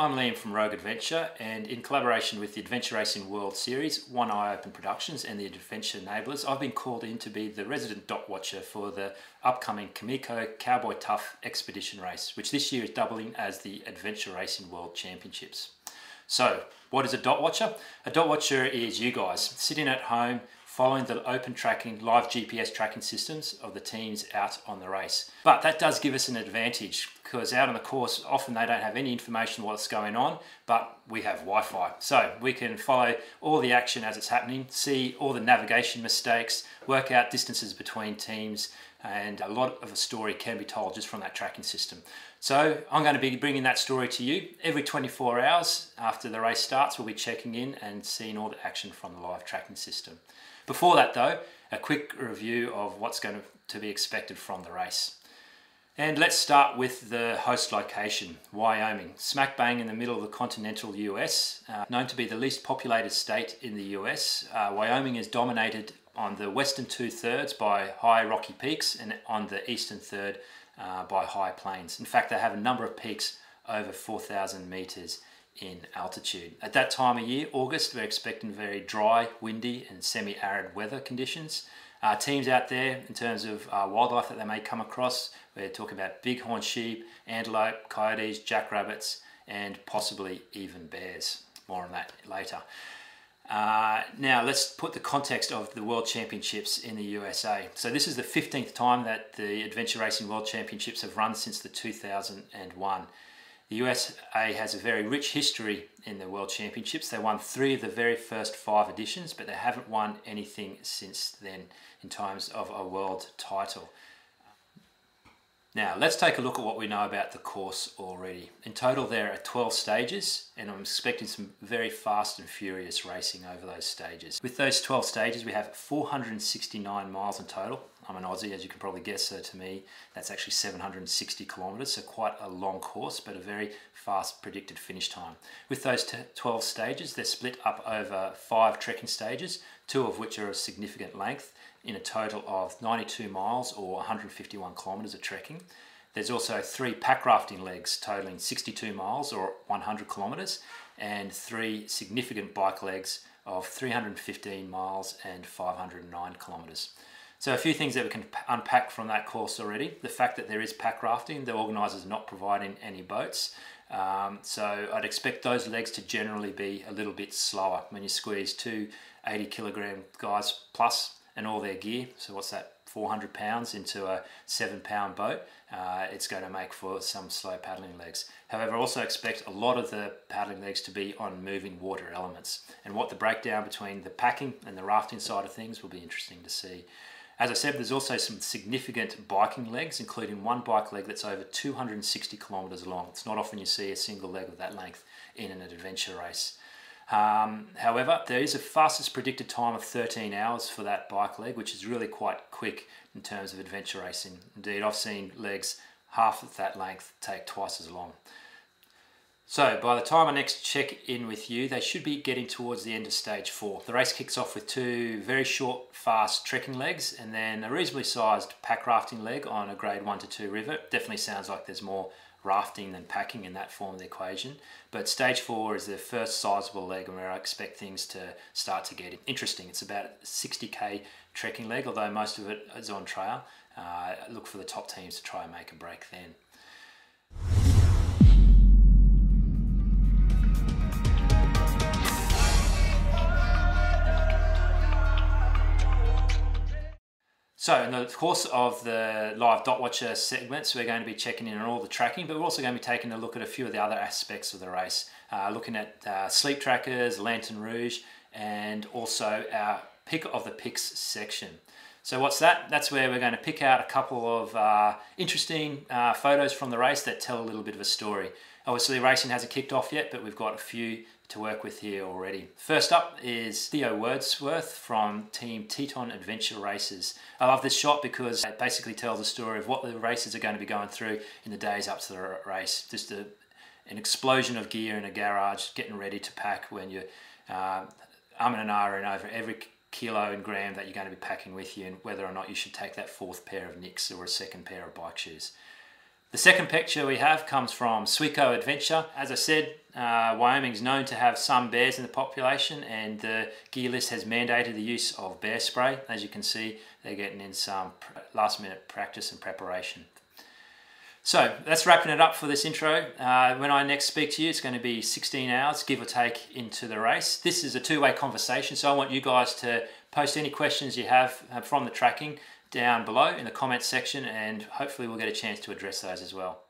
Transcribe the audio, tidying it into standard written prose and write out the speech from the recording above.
I'm Liam from Rogue Adventure, and in collaboration with the Adventure Racing World Series, One Eye Open Productions and the Adventure Enablers, I've been called in to be the resident dot watcher for the upcoming Kamiko Cowboy Tough Expedition Race, which this year is doubling as the Adventure Racing World Championships. So, what is a dot watcher? A dot watcher is you guys sitting at home following the open tracking, live GPS tracking systems of the teams out on the race. But that does give us an advantage because out on the course, often they don't have any information on what's going on, but we have Wi-Fi. So we can follow all the action as it's happening, see all the navigation mistakes, work out distances between teams, and a lot of a story can be told just from that tracking system. So I'm going to be bringing that story to you every 24 hours after the race starts. We'll be checking in and seeing all the action from the live tracking system. Before that though, a quick review of what's going to be expected from the race. And let's start with the host location, Wyoming, smack bang in the middle of the continental US, known to be the least populated state in the US. Wyoming is dominated on the western 2/3 by high rocky peaks and on the eastern third by high plains. In fact, they have a number of peaks over 4,000 meters in altitude. At that time of year, August, we're expecting very dry, windy and semi-arid weather conditions. Teams out there, in terms of wildlife that they may come across, we're talking about bighorn sheep, antelope, coyotes, jackrabbits, and possibly even bears. More on that later. Now let's put the context of the World Championships in the USA. So this is the 15th time that the Adventure Racing World Championships have run since the 2001. The USA has a very rich history in the World Championships. They won 3 of the very first 5 editions, but they haven't won anything since then in terms of a world title. Now let's take a look at what we know about the course already. In total there are 12 stages, and I'm expecting some very fast and furious racing over those stages. With those 12 stages we have 469 miles in total. I'm an Aussie, as you can probably guess, so to me that's actually 760 kilometres, so quite a long course but a very fast predicted finish time. With those 12 stages they're split up over 5 trekking stages, 2 of which are of significant length, in a total of 92 miles or 151 kilometres of trekking. There's also 3 pack rafting legs totaling 62 miles or 100 kilometres and 3 significant bike legs of 315 miles and 509 kilometres. So a few things that we can unpack from that course already. The fact that there is pack rafting, the organisers not providing any boats. So I'd expect those legs to generally be a little bit slower when you squeeze 2 80-kilogram guys plus and all their gear. So what's that, 400 pounds into a 7-pound boat? It's going to make for some slow paddling legs. However, I also expect a lot of the paddling legs to be on moving water elements. And what the breakdown between the packing and the rafting side of things will be interesting to see. As I said, there's also some significant biking legs, including one bike leg that's over 260 kilometres long. It's not often you see a single leg of that length in an adventure race. However, there is a fastest predicted time of 13 hours for that bike leg, which is really quite quick in terms of adventure racing. Indeed, I've seen legs half of that length take twice as long. So by the time I next check in with you, they should be getting towards the end of stage 4. The race kicks off with 2 very short, fast trekking legs and then a reasonably sized pack rafting leg on a grade 1 to 2 river. Definitely sounds like there's more rafting than packing in that form of the equation. But stage 4 is the first sizable leg and where I expect things to start to get interesting. It's about a 60k trekking leg, although most of it is on trail. Look for the top teams to try and make a break then. So in the course of the live dot watcher segments, we're going to be checking in on all the tracking, but we're also going to be taking a look at a few of the other aspects of the race, looking at sleep trackers, lantern rouge, and also our pick of the picks section. So what's that? That's where we're going to pick out a couple of interesting photos from the race that tell a little bit of a story. Obviously racing hasn't kicked off yet, but we've got a few to work with here already. First up is Theo Wordsworth from Team Teton Adventure Races. I love this shot because it basically tells a story of what the racers are going to be going through in the days up to the race. Just an explosion of gear in a garage, getting ready to pack when you're umming and ahhing over every kilo and gram that you're going to be packing with you and whether or not you should take that 4th pair of nicks or a 2nd pair of bike shoes. The second picture we have comes from Swico Adventure. As I said, Wyoming is known to have some bears in the population, and the gear list has mandated the use of bear spray. As you can see, they're getting in some last minute practice and preparation. So that's wrapping it up for this intro. When I next speak to you, it's going to be 16 hours, give or take, into the race. This is a two-way conversation, so I want you guys to post any questions you have from the tracking down below in the comments section, and hopefully we'll get a chance to address those as well.